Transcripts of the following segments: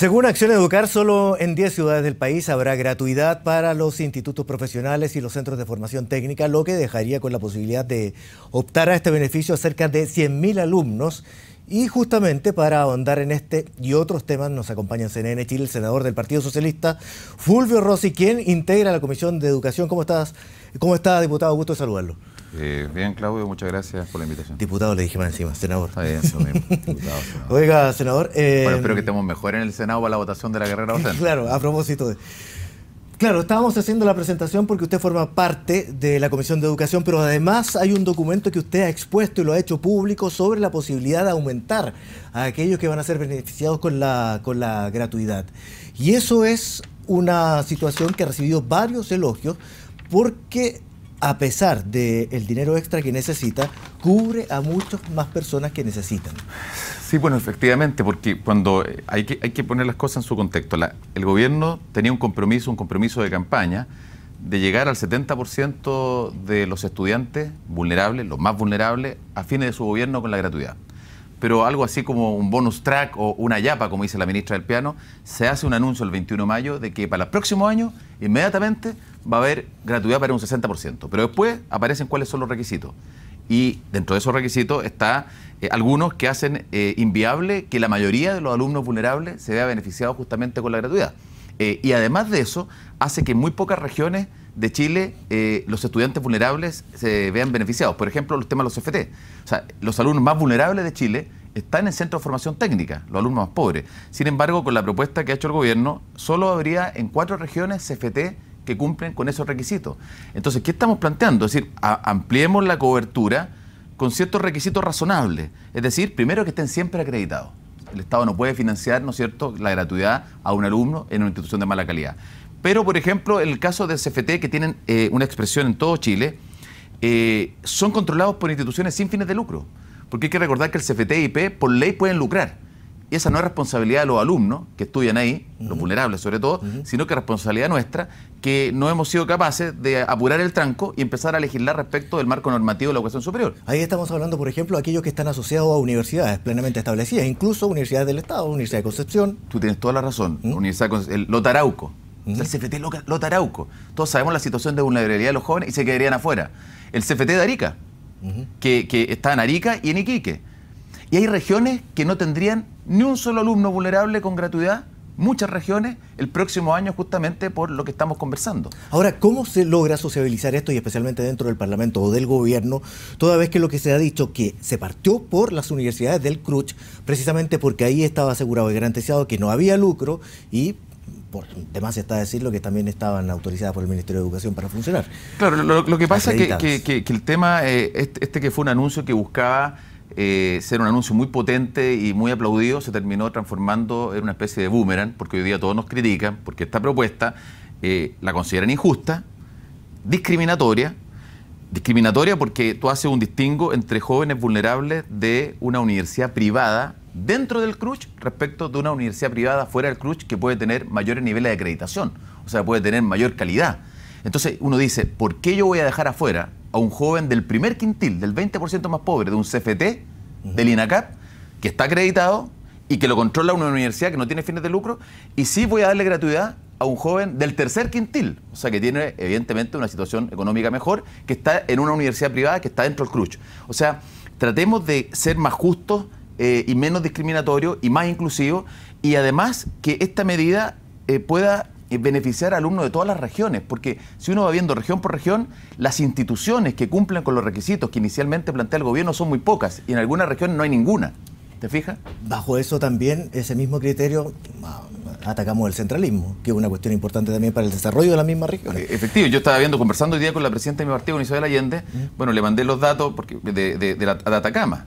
Según Acción Educar, solo en 10 ciudades del país habrá gratuidad para los institutos profesionales y los centros de formación técnica, lo que dejaría con la posibilidad de optar a este beneficio a cerca de 100.000 alumnos. Y justamente para ahondar en este y otros temas nos acompaña en CNN Chile el senador del Partido Socialista, Fulvio Rossi, quien integra la Comisión de Educación. ¿Cómo estás? ¿Cómo está, diputado? Gusto de saludarlo. Bien, Claudio, muchas gracias por la invitación. Diputado le dije más encima, senador. Está bien, eso mismo. Diputado, senador. Oiga, senador... Bueno, espero que estemos mejor en el Senado para la votación de la carrera docente. Claro, a propósito de... Claro, estábamos haciendo la presentación porque usted forma parte de la Comisión de Educación, pero además hay un documento que usted ha expuesto y lo ha hecho público sobre la posibilidad de aumentar a aquellos que van a ser beneficiados con la gratuidad. Y eso es una situación que ha recibido varios elogios porque, a pesar del dinero extra que necesita, cubre a muchas más personas que necesitan. Sí, bueno, efectivamente, porque cuando hay que poner las cosas en su contexto. El gobierno tenía un compromiso de campaña, de llegar al 70% de los estudiantes vulnerables, los más vulnerables, a fines de su gobierno con la gratuidad. Pero algo así como un bonus track o una yapa, como dice la ministra del Piano, se hace un anuncio el 21 de mayo de que para el próximo año, inmediatamente, va a haber gratuidad para un 60%. Pero después aparecen cuáles son los requisitos. Y dentro de esos requisitos está algunos que hacen inviable que la mayoría de los alumnos vulnerables se vea beneficiado justamente con la gratuidad. Y además de eso, hace que en muy pocas regiones de Chile los estudiantes vulnerables se vean beneficiados. Por ejemplo, los temas de los CFT. O sea, los alumnos más vulnerables de Chile están en centros de formación técnica, los alumnos más pobres. Sin embargo, con la propuesta que ha hecho el gobierno, solo habría en 4 regiones CFT que cumplen con esos requisitos. Entonces, ¿qué estamos planteando? Es decir, ampliemos la cobertura con ciertos requisitos razonables. Es decir, primero que estén siempre acreditados. El Estado no puede financiar, ¿no es cierto?, la gratuidad a un alumno en una institución de mala calidad. Pero, por ejemplo, en el caso del CFT, que tienen una expresión en todo Chile, son controlados por instituciones sin fines de lucro. Porque hay que recordar que el CFT y IP, por ley, pueden lucrar. Y esa no es responsabilidad de los alumnos que estudian ahí, los vulnerables sobre todo, sino que es responsabilidad nuestra, que no hemos sido capaces de apurar el tranco y empezar a legislar respecto del marco normativo de la educación superior. Ahí estamos hablando, por ejemplo, de aquellos que están asociados a universidades plenamente establecidas, incluso universidades del Estado, Universidad de Concepción. Tú tienes toda la razón. El Lota Arauco, el CFT Lota Arauco. Todos sabemos la situación de vulnerabilidad de los jóvenes y se quedarían afuera. El CFT de Arica, que está en Arica y en Iquique. Y hay regiones que no tendrían ni un solo alumno vulnerable con gratuidad, muchas regiones, el próximo año justamente por lo que estamos conversando. Ahora, ¿cómo se logra sociabilizar esto y especialmente dentro del Parlamento o del Gobierno, toda vez que lo que se ha dicho que se partió por las universidades del CRUCH, precisamente porque ahí estaba asegurado y garantizado que no había lucro y... por demás está decirlo que también estaban autorizadas por el Ministerio de Educación para funcionar? Claro, lo que pasa es que el tema, que fue un anuncio que buscaba ser un anuncio muy potente y muy aplaudido, se terminó transformando en una especie de boomerang, porque hoy día todos nos critican, porque esta propuesta la consideran injusta, discriminatoria porque tú haces un distingo entre jóvenes vulnerables de una universidad privada dentro del CRUCH respecto de una universidad privada fuera del CRUCH que puede tener mayores niveles de acreditación, o sea, puede tener mayor calidad. Entonces uno dice, ¿por qué yo voy a dejar afuera a un joven del primer quintil, del 20% más pobre, de un CFT, del INACAP, que está acreditado y que lo controla una universidad que no tiene fines de lucro, y sí voy a darle gratuidad a un joven del tercer quintil, o sea, que tiene evidentemente una situación económica mejor, que está en una universidad privada que está dentro del CRUCH? O sea, tratemos de ser más justos y menos discriminatorios y más inclusivos, y además que esta medida pueda beneficiar a alumnos de todas las regiones, porque si uno va viendo región por región, las instituciones que cumplen con los requisitos que inicialmente plantea el gobierno son muy pocas, y en algunas regiones no hay ninguna. ¿Te fijas? Bajo eso también, ese mismo criterio, atacamos el centralismo, que es una cuestión importante también para el desarrollo de las mismas regiones. Efectivo, yo estaba conversando hoy día con la presidenta de mi partido, con Isabel Allende, bueno, le mandé los datos de Atacama.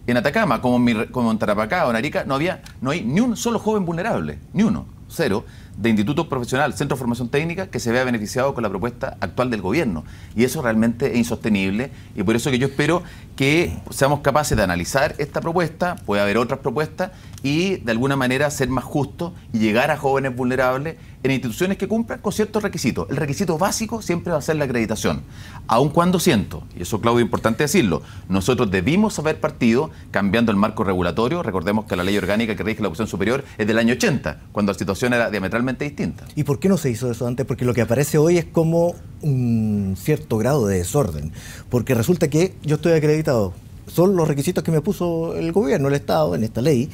En Atacama, como en Tarapacá o en Arica, no hay ni un solo joven vulnerable, ni uno, cero, de instituto profesional, centro de formación técnica, que se vea beneficiado con la propuesta actual del gobierno. Y eso realmente es insostenible, y por eso que yo espero que seamos capaces de analizar esta propuesta, puede haber otras propuestas, y de alguna manera ser más justo y llegar a jóvenes vulnerables en instituciones que cumplan con ciertos requisitos. El requisito básico siempre va a ser la acreditación, aun cuando siento, y eso, Claudio, es importante decirlo, nosotros debimos haber partido cambiando el marco regulatorio. Recordemos que la ley orgánica que rige la educación superior es del año 80, cuando la situación era diametralmente distinta. ¿Y por qué no se hizo eso antes? Porque lo que aparece hoy es como un cierto grado de desorden, porque resulta que yo estoy acreditado, son los requisitos que me puso el gobierno, el Estado, en esta ley,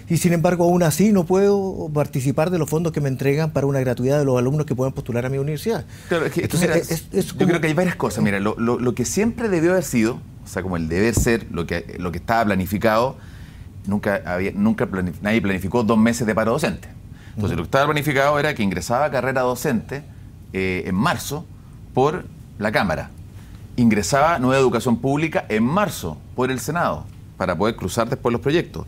y sin embargo aún así no puedo participar de los fondos que me entregan para una gratuidad de los alumnos que puedan postular a mi universidad. Claro, es que, entonces, mira, yo creo que hay varias cosas. Mira, lo que siempre debió haber sido, o sea, como el deber ser, lo que estaba planificado, nadie planificó 2 meses de paro docente. Entonces, lo que estaba planificado era que ingresaba a carrera docente en marzo por la Cámara. Ingresaba nueva educación pública en marzo por el Senado, para poder cruzar después los proyectos.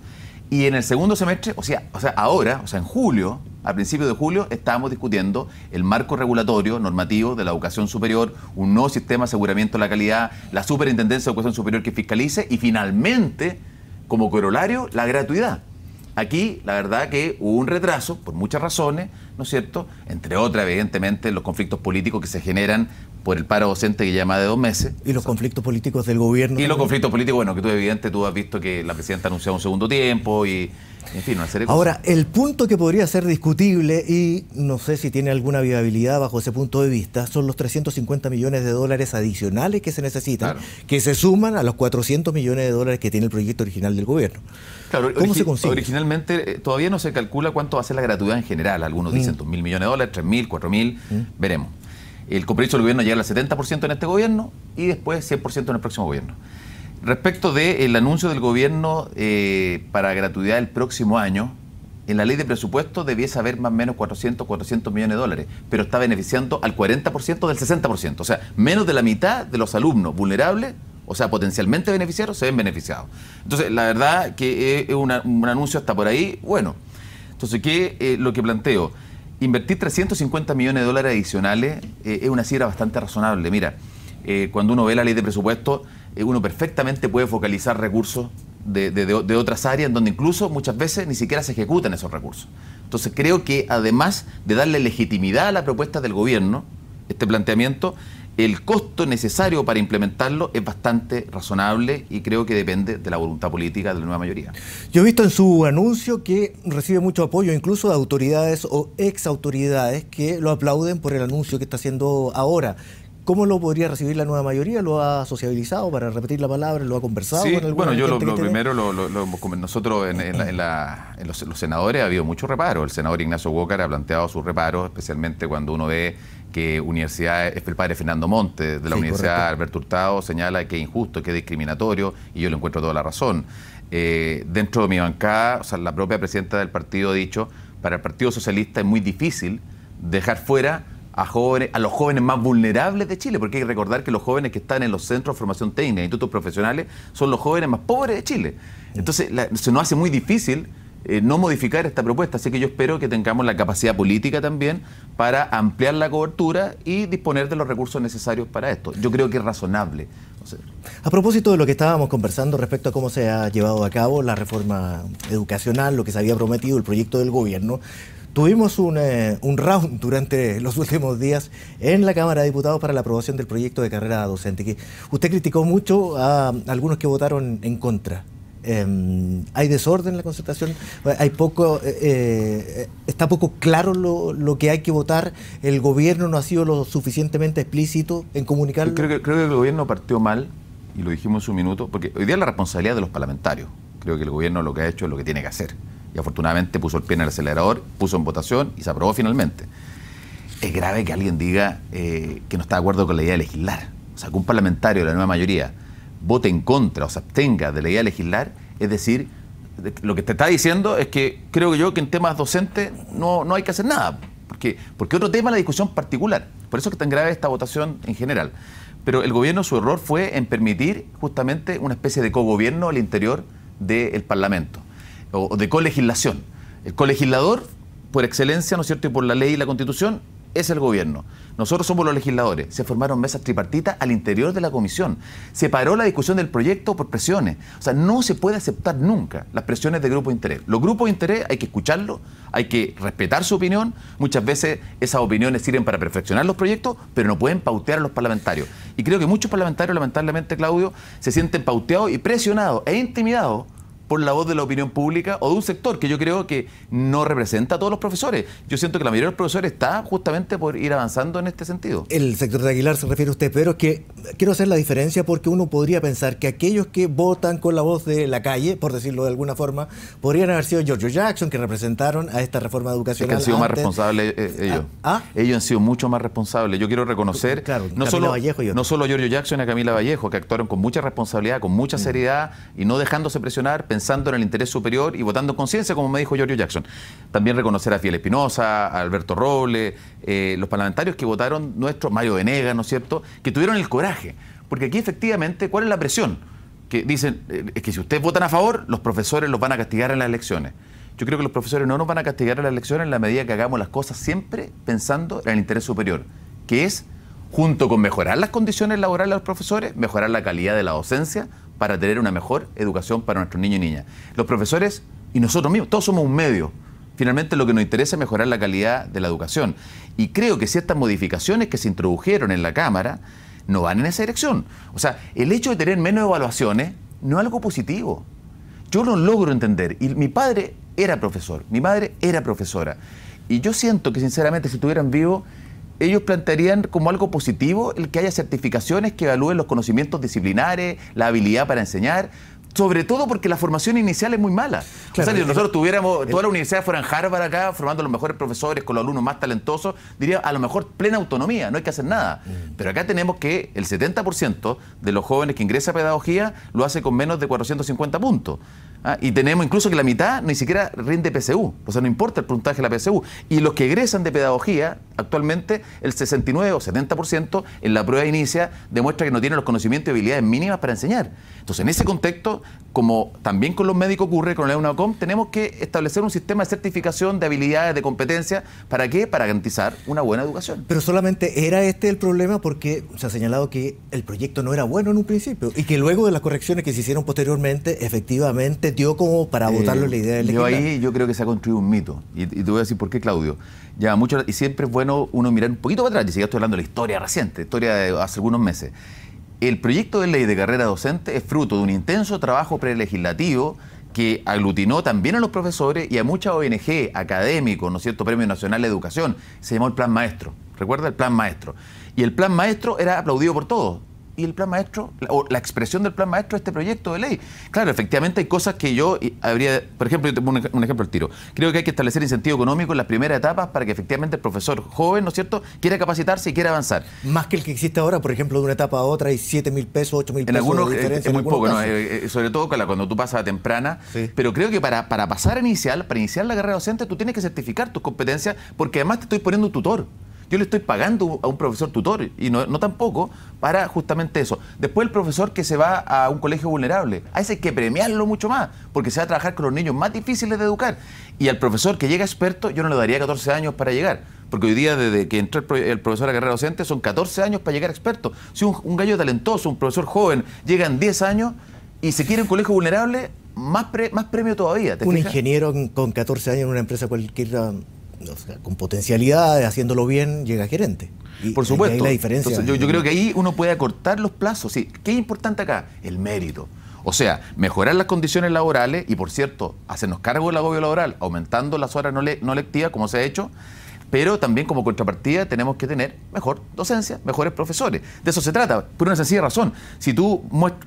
Y en el segundo semestre, o sea, ahora, en julio, a principios de julio, estábamos discutiendo el marco regulatorio normativo de la educación superior, un nuevo sistema de aseguramiento de la calidad, la Superintendencia de Educación Superior que fiscalice y finalmente, como corolario, la gratuidad. Aquí, la verdad que hubo un retraso, por muchas razones, ¿no es cierto? Entre otras, evidentemente, los conflictos políticos que se generan por el paro docente que lleva más de 2 meses. Y los conflictos políticos del gobierno. Y los conflictos políticos, bueno, que tú has visto que la presidenta ha anunciado un segundo tiempo y, en fin, una serie de cosas. Ahora, el punto que podría ser discutible, y no sé si tiene alguna viabilidad bajo ese punto de vista, son los 350 millones de dólares adicionales que se necesitan, claro, que se suman a los 400 millones de dólares que tiene el proyecto original del gobierno. Claro, ¿Cómo se consigue? Originalmente todavía no se calcula cuánto va a ser la gratuidad en general. Algunos dicen 2.000 millones de dólares, 3.000, 4.000, veremos. El compromiso del gobierno llega al 70% en este gobierno y después 100% en el próximo gobierno. Respecto del anuncio del gobierno para gratuidad el próximo año, en la ley de presupuesto debiese haber más o menos 400 millones de dólares, pero está beneficiando al 40% del 60%. O sea, menos de la mitad de los alumnos vulnerables, o sea, potencialmente beneficiarios, se ven beneficiados. Entonces, la verdad que es un anuncio hasta por ahí bueno. Entonces, ¿qué lo que planteo? Invertir 350 millones de dólares adicionales es una cifra bastante razonable. Mira, cuando uno ve la ley de presupuesto, uno perfectamente puede focalizar recursos de otras áreas en donde incluso muchas veces ni siquiera se ejecutan esos recursos. Entonces creo que además de darle legitimidad a la propuesta del gobierno, este planteamiento, el costo necesario para implementarlo es bastante razonable y creo que depende de la voluntad política de la nueva mayoría. Yo he visto en su anuncio que recibe mucho apoyo incluso de autoridades o ex autoridades que lo aplauden por el anuncio que está haciendo ahora. ¿Cómo lo podría recibir la nueva mayoría? ¿Lo ha sociabilizado, para repetir la palabra? ¿Lo ha conversado con alguna bueno, yo gente lo primero, nosotros en los senadores ha habido mucho reparo. El senador Ignacio Walker ha planteado sus reparos, especialmente cuando uno ve que el padre Fernando Montes de la Universidad correcto. Alberto Hurtado señala que es injusto, que es discriminatorio, y yo le encuentro toda la razón. Dentro de mi bancada, o sea, la propia presidenta del partido ha dicho, para el Partido Socialista es muy difícil dejar fuera a los jóvenes más vulnerables de Chile, porque hay que recordar que los jóvenes que están en los centros de formación técnica, institutos profesionales, son los jóvenes más pobres de Chile. Entonces se nos hace muy difícil no modificar esta propuesta, así que yo espero que tengamos la capacidad política también para ampliar la cobertura y disponer de los recursos necesarios para esto. Yo creo que es razonable. A propósito de lo que estábamos conversando respecto a cómo se ha llevado a cabo la reforma educacional, lo que se había prometido, el proyecto del gobierno, tuvimos un round durante los últimos días en la Cámara de Diputados para la aprobación del proyecto de carrera docente, que usted criticó mucho a algunos que votaron en contra. ¿Hay desorden en la concertación? ¿Está poco claro lo que hay que votar? ¿El gobierno no ha sido lo suficientemente explícito en comunicarlo? Creo que el gobierno partió mal, y lo dijimos en su minuto, porque hoy día es la responsabilidad de los parlamentarios. Creo que el gobierno lo que ha hecho es lo que tiene que hacer. Y afortunadamente puso el pie en el acelerador, puso en votación y se aprobó finalmente. Es grave que alguien diga que no está de acuerdo con la idea de legislar. O sea, que un parlamentario de la nueva mayoría vote en contra o se abstenga de la idea de legislar, es decir, lo que te está diciendo es que creo yo que en temas docentes no hay que hacer nada. Porque otro tema es la discusión particular. Por eso es que es tan grave esta votación en general. Pero el gobierno, su error fue en permitir justamente una especie de cogobierno al interior del Parlamento, o de colegislación. El colegislador, por excelencia, ¿no es cierto?, y por la ley y la Constitución, es el gobierno. Nosotros somos los legisladores. Se formaron mesas tripartitas al interior de la comisión. Se paró la discusión del proyecto por presiones. O sea, no se puede aceptar nunca las presiones de grupos de interés. Los grupos de interés hay que escucharlos, hay que respetar su opinión. Muchas veces esas opiniones sirven para perfeccionar los proyectos, pero no pueden pautear a los parlamentarios. Y creo que muchos parlamentarios, lamentablemente, Claudio, se sienten pauteados y presionados e intimidados por la voz de la opinión pública o de un sector que yo creo que no representa a todos los profesores. Yo siento que la mayoría de los profesores está justamente por ir avanzando en este sentido. El sector de Aguilar se refiere a usted, pero es que quiero hacer la diferencia porque uno podría pensar que aquellos que votan con la voz de la calle, por decirlo de alguna forma, podrían haber sido Giorgio Jackson, que representaron a esta reforma educacional. Es que han sido más responsables ellos. Ellos han sido mucho más responsables. Yo quiero reconocer no solo a Giorgio Jackson y a Camila Vallejo, que actuaron con mucha responsabilidad, con mucha seriedad y no dejándose presionar, pensando en el interés superior y votando en conciencia, como me dijo Giorgio Jackson. También reconocer a Fiel Espinosa, a Alberto Robles, los parlamentarios que votaron nuestros, Mario Venegas, ¿no es cierto?, que tuvieron el coraje. Porque aquí efectivamente, ¿cuál es la presión? Que dicen, es que si ustedes votan a favor, los profesores los van a castigar en las elecciones. Yo creo que los profesores no nos van a castigar en las elecciones en la medida que hagamos las cosas siempre pensando en el interés superior, que es, junto con mejorar las condiciones laborales de los profesores, mejorar la calidad de la docencia para tener una mejor educación para nuestros niños y niñas. Los profesores y nosotros mismos, todos somos un medio. Finalmente lo que nos interesa es mejorar la calidad de la educación. Y creo que ciertas modificaciones que se introdujeron en la Cámara no van en esa dirección. O sea, el hecho de tener menos evaluaciones no es algo positivo. Yo lo logro entender. Y mi padre era profesor, mi madre era profesora. Y yo siento que sinceramente si estuvieran vivos, ellos plantearían como algo positivo el que haya certificaciones que evalúen los conocimientos disciplinares, la habilidad para enseñar, sobre todo porque la formación inicial es muy mala. Claro, o sea, si nosotros tuviéramos, toda la universidad fuera en Harvard acá, formando los mejores profesores, con los alumnos más talentosos, diría a lo mejor plena autonomía, no hay que hacer nada. Pero acá tenemos que el 70% de los jóvenes que ingresa a pedagogía lo hace con menos de 450 puntos. Y tenemos incluso que la mitad ni siquiera rinde PSU, o sea, no importa el puntaje de la PSU. Y los que egresan de pedagogía, actualmente el 69 o 70% en la prueba inicia demuestra que no tienen los conocimientos y habilidades mínimas para enseñar. Entonces, en ese contexto, como también con los médicos ocurre, con la UNACOM, tenemos que establecer un sistema de certificación de habilidades, de competencias. ¿Para qué? Para garantizar una buena educación. Pero solamente era este el problema porque se ha señalado que el proyecto no era bueno en un principio y que luego de las correcciones que se hicieron posteriormente, efectivamente dio como para votarlo la idea del legislador. Ahí yo creo que se ha construido un mito. Y te voy a decir por qué, Claudio. Ya mucho, y siempre es bueno uno mirar un poquito para atrás, y si ya estoy hablando de la historia reciente, historia de hace algunos meses. El proyecto de ley de carrera docente es fruto de un intenso trabajo prelegislativo que aglutinó también a los profesores y a muchas ONG, académicos, ¿no es cierto?, Premio Nacional de Educación. Se llamó el Plan Maestro. ¿Recuerda? El Plan Maestro. Y el Plan Maestro era aplaudido por todos. Y el Plan Maestro, o la expresión del Plan Maestro es este proyecto de ley. Claro, efectivamente hay cosas que yo habría, por ejemplo, yo tengo un ejemplo al tiro. Creo que hay que establecer incentivo económico en las primeras etapas para que efectivamente el profesor joven, ¿no es cierto?, quiera capacitarse y quiera avanzar. Más que el que existe ahora, por ejemplo, de una etapa a otra hay 7.000 pesos, 8.000 pesos. En algunos de diferencia, es muy poco, ¿no? Sobre todo cuando tú pasas a temprana. Sí. Pero creo que para pasar a inicial, para iniciar la carrera docente, tú tienes que certificar tus competencias porque además te estoy poniendo un tutor. Yo le estoy pagando a un profesor tutor y no tampoco para justamente eso. Después el profesor que se va a un colegio vulnerable, a ese hay que premiarlo mucho más porque se va a trabajar con los niños más difíciles de educar. Y al profesor que llega experto yo no le daría 14 años para llegar, porque hoy día desde que entró el profesor a carrera docente son 14 años para llegar experto. Si un gallo talentoso, un profesor joven, llega en 10 años y se quiere un colegio vulnerable, más premio todavía. Un ingeniero con 14 años en una empresa cualquiera, o sea, con potencialidades, haciéndolo bien, llega gerente. Por supuesto. Y ahí la diferencia. Entonces, yo creo que ahí uno puede acortar los plazos. Sí. ¿Qué es importante acá? El mérito. O sea, mejorar las condiciones laborales y, por cierto, hacernos cargo del agobio laboral, aumentando las horas no lectivas, como se ha hecho, pero también como contrapartida tenemos que tener mejor docencia, mejores profesores. De eso se trata, por una sencilla razón. Si tú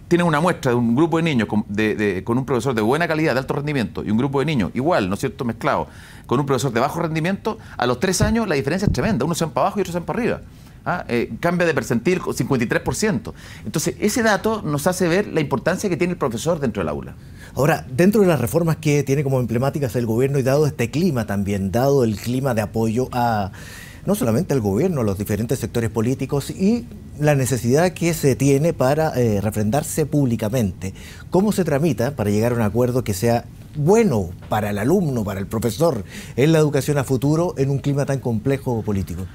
tienes una muestra de un grupo de niños con un profesor de buena calidad, de alto rendimiento, y un grupo de niños igual, ¿no es cierto?, mezclado, con un profesor de bajo rendimiento, a los 3 años la diferencia es tremenda. Unos se van para abajo y otros se van para arriba. Cambia de percentil 53%. Entonces, ese dato nos hace ver la importancia que tiene el profesor dentro del aula. Ahora, dentro de las reformas que tiene como emblemáticas el gobierno y dado este clima también, dado el clima de apoyo a no solamente al gobierno, a los diferentes sectores políticos y la necesidad que se tiene para refrendarse públicamente, ¿cómo se tramita para llegar a un acuerdo que sea bueno para el alumno, para el profesor, en la educación a futuro en un clima tan complejo político?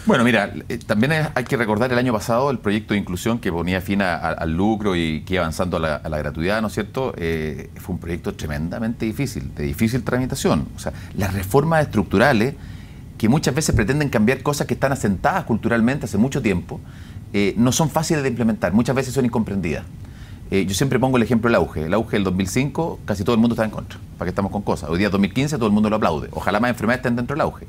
Bueno, mira, también hay que recordar el año pasado el proyecto de inclusión que ponía fin al lucro y que iba avanzando a la gratuidad, ¿no es cierto? Fue un proyecto tremendamente difícil, de difícil tramitación. O sea, las reformas estructurales que muchas veces pretenden cambiar cosas que están asentadas culturalmente hace mucho tiempo, no son fáciles de implementar, muchas veces son incomprendidas. Yo siempre pongo el ejemplo del auge. El auge del 2005, casi todo el mundo estaba en contra. ¿Para qué estamos con cosas? Hoy día 2015 todo el mundo lo aplaude. Ojalá más enfermedades estén dentro del auge.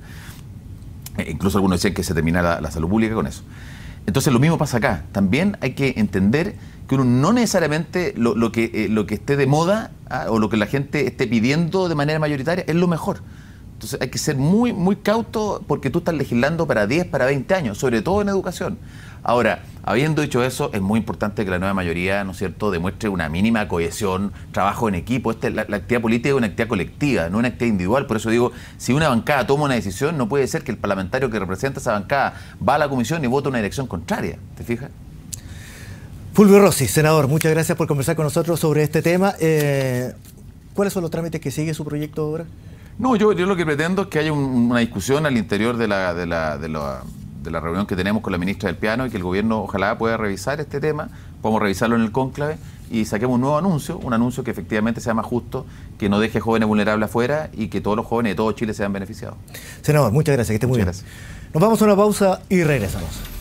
Incluso algunos decían que se terminara la salud pública con eso. Entonces lo mismo pasa acá. También hay que entender que uno no necesariamente lo que esté de moda o lo que la gente esté pidiendo de manera mayoritaria es lo mejor. Entonces hay que ser muy, muy cauto porque tú estás legislando para 10, para 20 años, sobre todo en educación. Ahora, habiendo dicho eso, es muy importante que la nueva mayoría, ¿no es cierto?, demuestre una mínima cohesión, trabajo en equipo. La actividad política es una actividad colectiva, no una actividad individual. Por eso digo, si una bancada toma una decisión, no puede ser que el parlamentario que representa esa bancada va a la comisión y vota una dirección contraria. ¿Te fijas? Fulvio Rossi, senador, muchas gracias por conversar con nosotros sobre este tema. ¿Cuáles son los trámites que sigue su proyecto ahora? No, yo lo que pretendo es que haya una discusión al interior de la reunión que tenemos con la ministra del Piano y que el gobierno ojalá pueda revisar este tema, podamos revisarlo en el cónclave y saquemos un nuevo anuncio, un anuncio que efectivamente sea más justo, que no deje jóvenes vulnerables afuera y que todos los jóvenes de todo Chile sean beneficiados. Senador, muchas gracias, que esté muy bien. Gracias. Nos vamos a una pausa y regresamos.